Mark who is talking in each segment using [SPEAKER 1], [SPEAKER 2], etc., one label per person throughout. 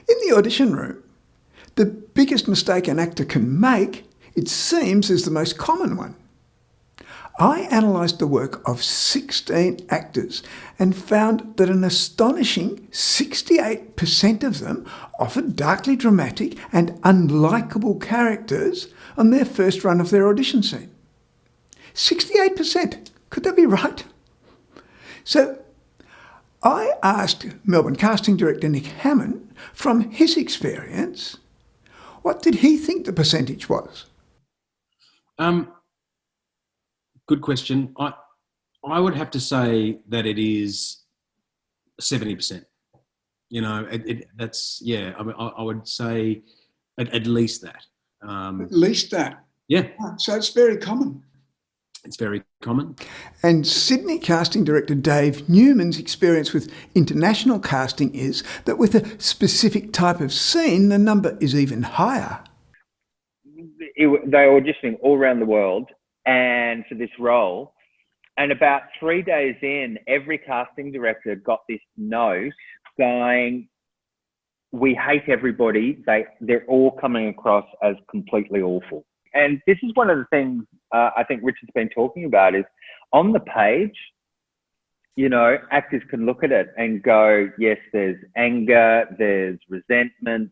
[SPEAKER 1] In the audition room, the biggest mistake an actor can make, it seems, is the most common one. I analysed the work of 16 actors and found that an astonishing 68% of them offered darkly dramatic and unlikable characters on their first run of their audition scene. 68%! Could that be right? So I asked Melbourne casting director Nick Hammond, from his experience, what did he think the percentage was?
[SPEAKER 2] Good question. I would have to say that it is 70%. You know, that's, yeah, I mean, I would say at least that.
[SPEAKER 1] At least that?
[SPEAKER 2] Yeah.
[SPEAKER 1] So it's very common.
[SPEAKER 2] It's very common.
[SPEAKER 1] And Sydney casting director Dave Newman's experience with international casting is that with a specific type of scene, the number is even higher.
[SPEAKER 3] They're auditioning all around the world and for this role. And about 3 days in, every casting director got this note saying, we hate everybody. They're all coming across as completely awful. And this is one of the things I think Richard's been talking about is on the page, you know, actors can look at it and go, yes, there's anger, there's resentment,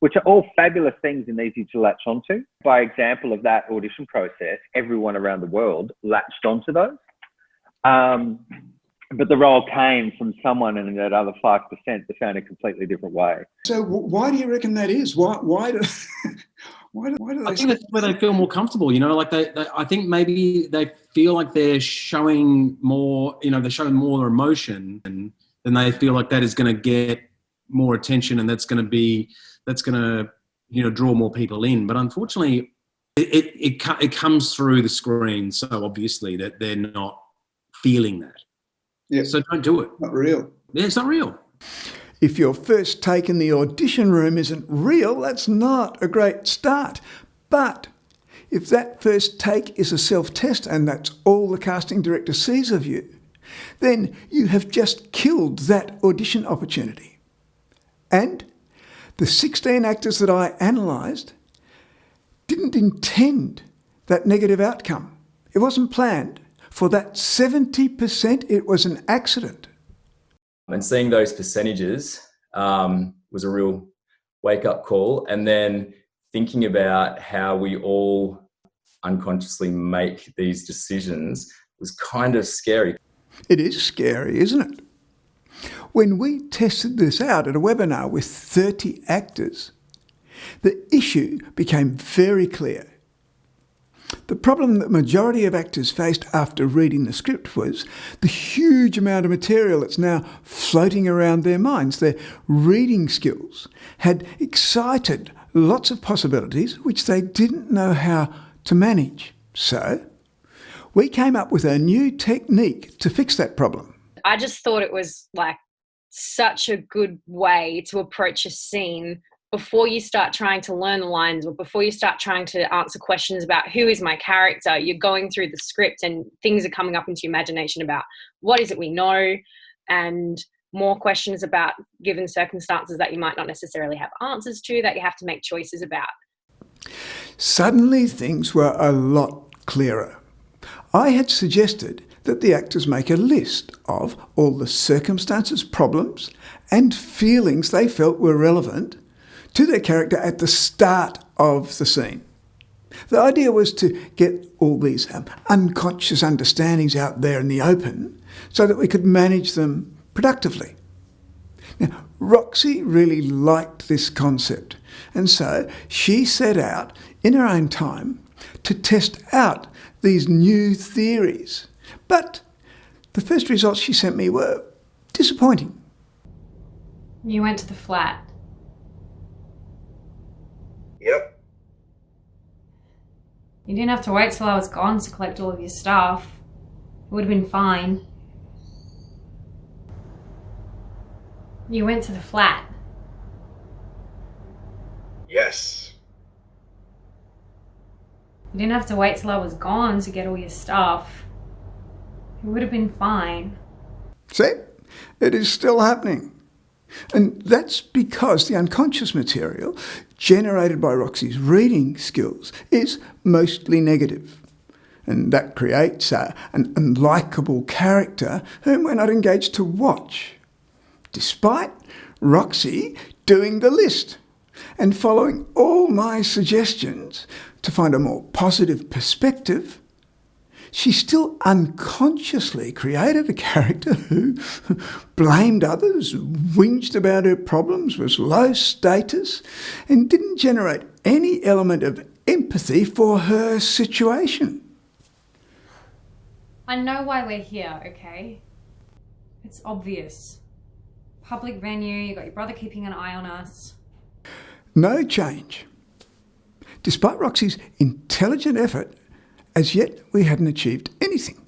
[SPEAKER 3] which are all fabulous things and easy to latch onto. By example of that audition process, everyone around the world latched onto those. But the role came from someone in that other 5% that found a completely different way.
[SPEAKER 1] So why do you reckon that is? Why do
[SPEAKER 2] I think that's where they feel more comfortable, you know, like I think maybe they feel like they're showing more, you know, they're showing more emotion and then they feel like that is going to get more attention and that's going to, you know, draw more people in. But unfortunately, it comes through the screen so obviously that they're not feeling that.
[SPEAKER 1] Yeah.
[SPEAKER 2] So don't do it.
[SPEAKER 1] Not real.
[SPEAKER 2] Yeah, it's not real.
[SPEAKER 1] If your first take in the audition room isn't real, that's not a great start. But if that first take is a self-test and that's all the casting director sees of you, then you have just killed that audition opportunity. And the 16 actors that I analysed didn't intend that negative outcome. It wasn't planned. For that 70%, it was an accident.
[SPEAKER 4] And seeing those percentages was a real wake-up call. And then thinking about how we all unconsciously make these decisions was kind of scary.
[SPEAKER 1] It is scary, isn't it? When we tested this out at a webinar with 30 actors, the issue became very clear. The problem that the majority of actors faced after reading the script was the huge amount of material that's now floating around their minds. Their reading skills had excited lots of possibilities which they didn't know how to manage. So we came up with a new technique to fix that problem.
[SPEAKER 5] I just thought it was like such a good way to approach a scene before you start trying to learn the lines or before you start trying to answer questions about who is my character. You're going through the script and things are coming up into your imagination about what is it we know and more questions about given circumstances that you might not necessarily have answers to, that you have to make choices about.
[SPEAKER 1] Suddenly things were a lot clearer. I had suggested that the actors make a list of all the circumstances, problems and feelings they felt were relevant to their character at the start of the scene. The idea was to get all these unconscious understandings out there in the open so that we could manage them productively. Now, Roxy really liked this concept, and so she set out in her own time to test out these new theories. But the first results she sent me were disappointing.
[SPEAKER 6] You went to the flat.
[SPEAKER 7] Yep.
[SPEAKER 6] You didn't have to wait till I was gone to collect all of your stuff. It would have been fine. You went to the flat.
[SPEAKER 7] Yes.
[SPEAKER 6] You didn't have to wait till I was gone to get all your stuff. It would have been fine.
[SPEAKER 1] See? It is still happening. And that's because the unconscious material generated by Roxy's reading skills is mostly negative. And that creates an unlikable character whom we're not engaged to watch, despite Roxy doing the list and following all my suggestions to find a more positive perspective. She still unconsciously created a character who blamed others, whinged about her problems, was low status, and didn't generate any element of empathy for her situation.
[SPEAKER 6] I know why we're here, okay? It's obvious. Public venue, you got your brother keeping an eye on us.
[SPEAKER 1] No change. Despite Roxy's intelligent effort, as yet we hadn't achieved anything.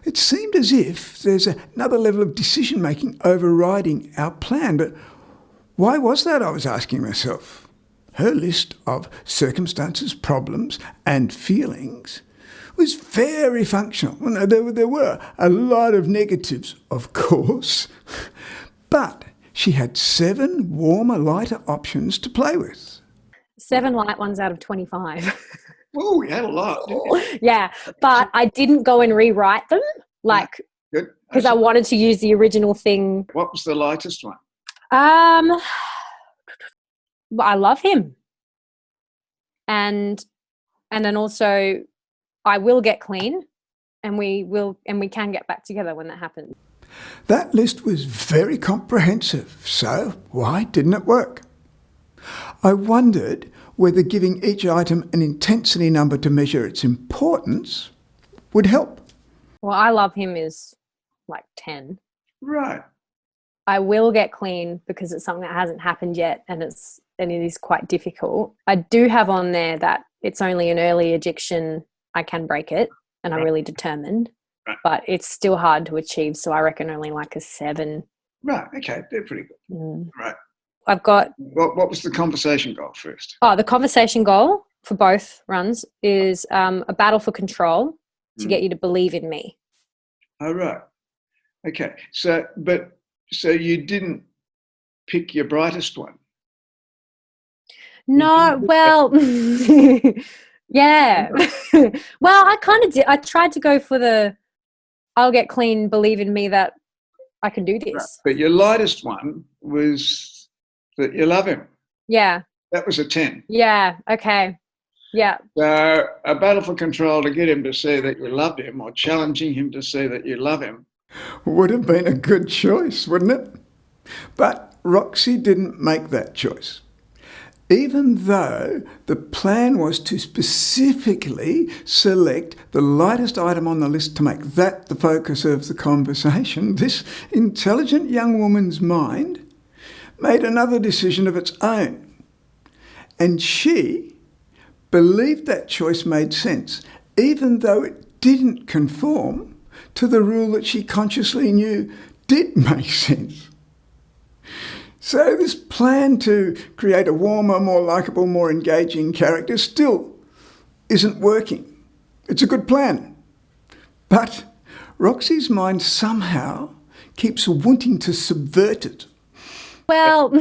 [SPEAKER 1] It seemed as if there's another level of decision-making overriding our plan, but why was that, I was asking myself. Her list of circumstances, problems and feelings was very functional. Well, there were a lot of negatives, of course, but she had 7 warmer, lighter options to play with.
[SPEAKER 5] 7 light ones out of 25.
[SPEAKER 1] Oh, you had a lot, didn't you?
[SPEAKER 5] Yeah, but I didn't go and rewrite them,
[SPEAKER 1] Good.
[SPEAKER 5] because I wanted to use the original thing.
[SPEAKER 1] What was the lightest one?
[SPEAKER 5] I love him, and then also I will get clean, and we can get back together when that happens.
[SPEAKER 1] That list was very comprehensive, so why didn't it work? I wondered whether giving each item an intensity number to measure its importance would help.
[SPEAKER 5] Well, I love him is like 10.
[SPEAKER 1] Right.
[SPEAKER 5] I will get clean because it's something that hasn't happened yet, and it is quite difficult. I do have on there that it's only an early ejection. I can break it, and I'm really determined.
[SPEAKER 1] Right.
[SPEAKER 5] But it's still hard to achieve, so I reckon only like a 7.
[SPEAKER 1] Right, okay, they're pretty good.
[SPEAKER 5] Mm.
[SPEAKER 1] Right.
[SPEAKER 5] I've got...
[SPEAKER 1] What was the conversation goal first?
[SPEAKER 5] Oh, the conversation goal for both runs is a battle for control to get you to believe in me.
[SPEAKER 1] Oh, right. Okay, so you didn't pick your brightest one?
[SPEAKER 5] No, well, yeah. Well, I kind of did. I tried to go for the I'll get clean, believe in me that I can do this.
[SPEAKER 1] Right. But your lightest one was that you love him.
[SPEAKER 5] Yeah.
[SPEAKER 1] That was a 10.
[SPEAKER 5] Yeah, okay. Yeah.
[SPEAKER 1] So a battle for control to get him to see that you loved him, or challenging him to see that you love him, would have been a good choice, wouldn't it? But Roxy didn't make that choice. Even though the plan was to specifically select the lightest item on the list to make that the focus of the conversation, this intelligent young woman's mind made another decision of its own. And she believed that choice made sense, even though it didn't conform to the rule that she consciously knew did make sense. So this plan to create a warmer, more likeable, more engaging character still isn't working. It's a good plan. But Roxy's mind somehow keeps wanting to subvert it.
[SPEAKER 5] Well,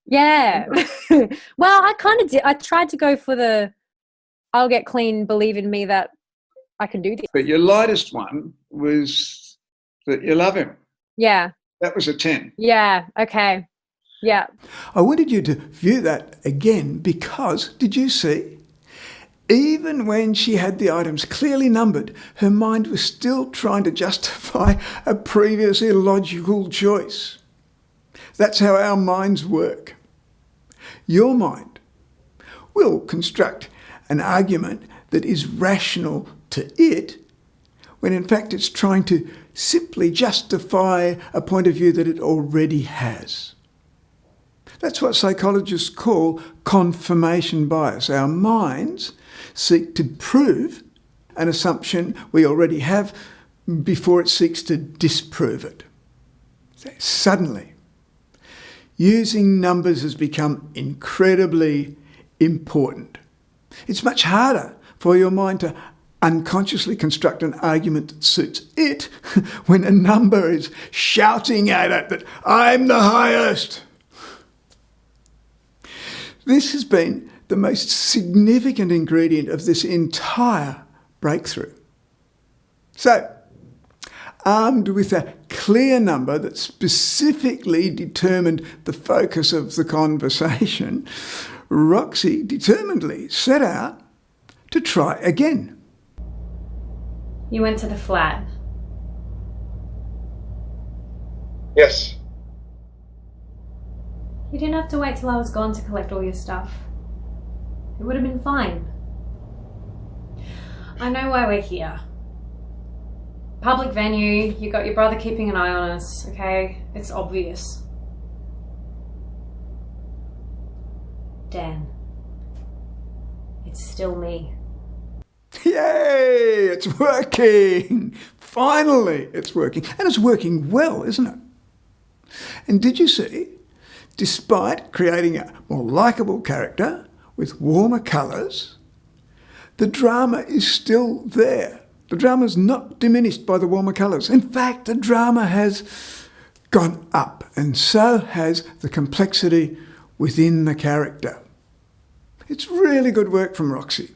[SPEAKER 5] yeah. Well, I kind of did. I tried to go for the I'll get clean, believe in me that I can do this.
[SPEAKER 1] But your lightest one was that you love him.
[SPEAKER 5] Yeah.
[SPEAKER 1] That was a 10.
[SPEAKER 5] Yeah, okay. Yeah.
[SPEAKER 1] I wanted you to view that again because, did you see? Even when she had the items clearly numbered, her mind was still trying to justify a previous illogical choice. That's how our minds work. Your mind will construct an argument that is rational to it when in fact it's trying to simply justify a point of view that it already has. That's what psychologists call confirmation bias. Our minds seek to prove an assumption we already have before it seeks to disprove it. So suddenly, using numbers has become incredibly important. It's much harder for your mind to unconsciously construct an argument that suits it when a number is shouting at it that I'm the highest. This has been the most significant ingredient of this entire breakthrough. So, armed with a clear number that specifically determined the focus of the conversation, Roxy determinedly set out to try again.
[SPEAKER 6] You went to the flat.
[SPEAKER 7] Yes.
[SPEAKER 6] You didn't have to wait till I was gone to collect all your stuff. It would have been fine. I know why we're here. Public venue, you got your brother keeping an eye on us, okay? It's obvious. Dan, it's still me.
[SPEAKER 1] Yay! It's working! Finally, it's working. And it's working well, isn't it? And did you see, despite creating a more likeable character with warmer colours, the drama is still there. The drama's not diminished by the warmer colours. In fact, the drama has gone up, and so has the complexity within the character. It's really good work from Roxy.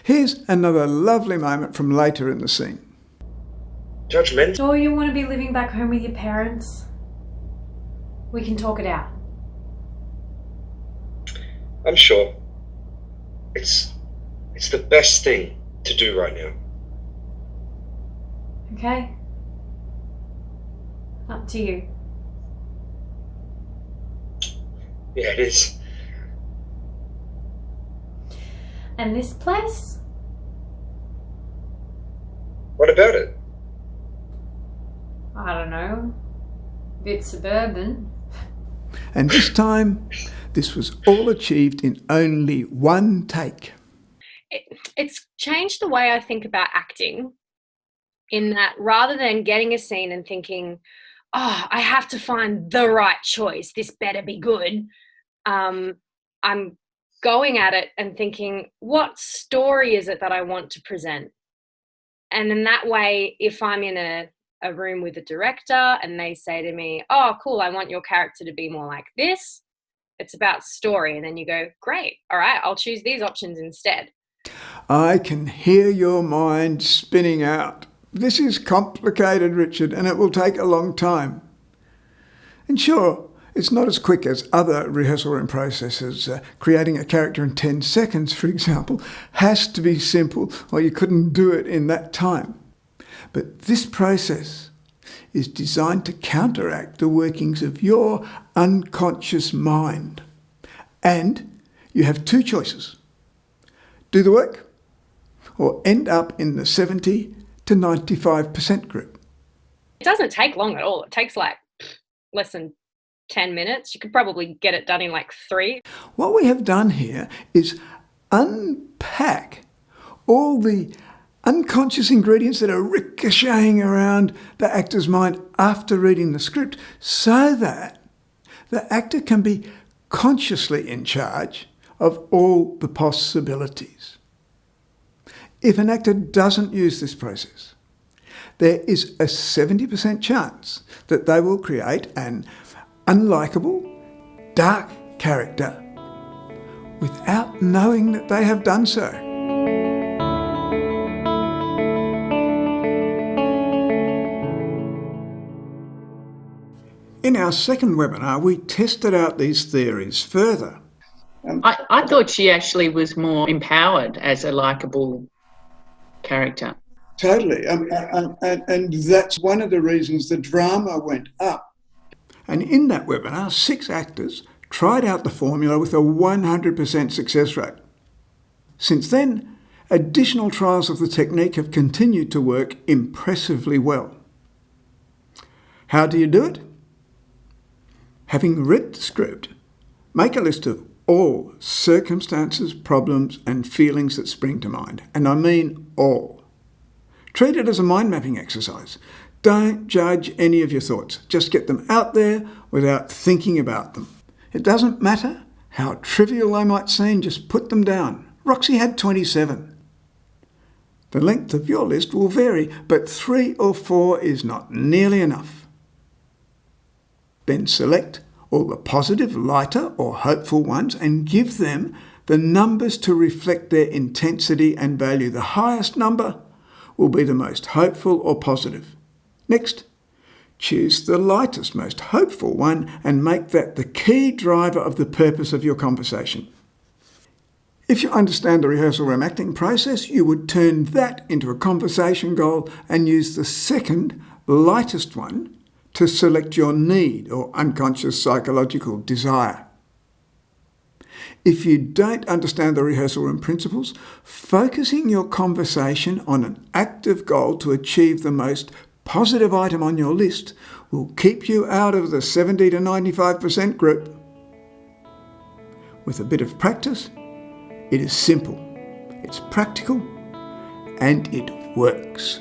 [SPEAKER 1] Here's another lovely moment from later in the scene.
[SPEAKER 7] Judgment?
[SPEAKER 6] Sure you want to be living back home with your parents? We can talk it out.
[SPEAKER 7] I'm sure. It's the best thing to do right now.
[SPEAKER 6] Okay? Up to you.
[SPEAKER 7] Yeah, it is.
[SPEAKER 6] And this place?
[SPEAKER 7] What about it?
[SPEAKER 6] I don't know. Bit suburban.
[SPEAKER 1] And this time, this was all achieved in only one take.
[SPEAKER 5] It's changed the way I think about acting, in that rather than getting a scene and thinking, oh, I have to find the right choice, this better be good, I'm going at it and thinking, what story is it that I want to present? And in that way, if I'm in a room with a director and they say to me, oh, cool, I want your character to be more like this, it's about story. And then you go, great, all right, I'll choose these options instead.
[SPEAKER 1] I can hear your mind spinning out. This is complicated, Richard, and it will take a long time. And sure, it's not as quick as other rehearsal room processes. Creating a character in 10 seconds, for example, has to be simple, or you couldn't do it in that time. But this process is designed to counteract the workings of your unconscious mind. And you have two choices. Do the work, or end up in the 70 to 95% group.
[SPEAKER 5] It doesn't take long at all. It takes like less than 10 minutes. You could probably get it done in like 3.
[SPEAKER 1] What we have done here is unpack all the unconscious ingredients that are ricocheting around the actor's mind after reading the script, so that the actor can be consciously in charge of all the possibilities. If an actor doesn't use this process, there is a 70% chance that they will create an unlikable, dark character without knowing that they have done so. In our second webinar, we tested out these theories further.
[SPEAKER 8] I thought she actually was more empowered as a likeable character.
[SPEAKER 1] Totally. And that's one of the reasons the drama went up. And in that webinar, 6 actors tried out the formula with a 100% success rate. Since then, additional trials of the technique have continued to work impressively well. How do you do it? Having read the script, make a list of all circumstances, problems and feelings that spring to mind. And I mean all. Treat it as a mind mapping exercise. Don't judge any of your thoughts. Just get them out there without thinking about them. It doesn't matter how trivial they might seem, just put them down. Roxy had 27. The length of your list will vary, but 3 or 4 is not nearly enough. Then select all the positive, lighter or hopeful ones and give them the numbers to reflect their intensity and value. The highest number will be the most hopeful or positive. Next, choose the lightest, most hopeful one and make that the key driver of the purpose of your conversation. If you understand the rehearsal room acting process, you would turn that into a conversation goal and use the second, lightest one to select your need or unconscious psychological desire. If you don't understand the rehearsal room principles, focusing your conversation on an active goal to achieve the most positive item on your list will keep you out of the 70 to 95% group. With a bit of practice, it is simple, it's practical, and it works.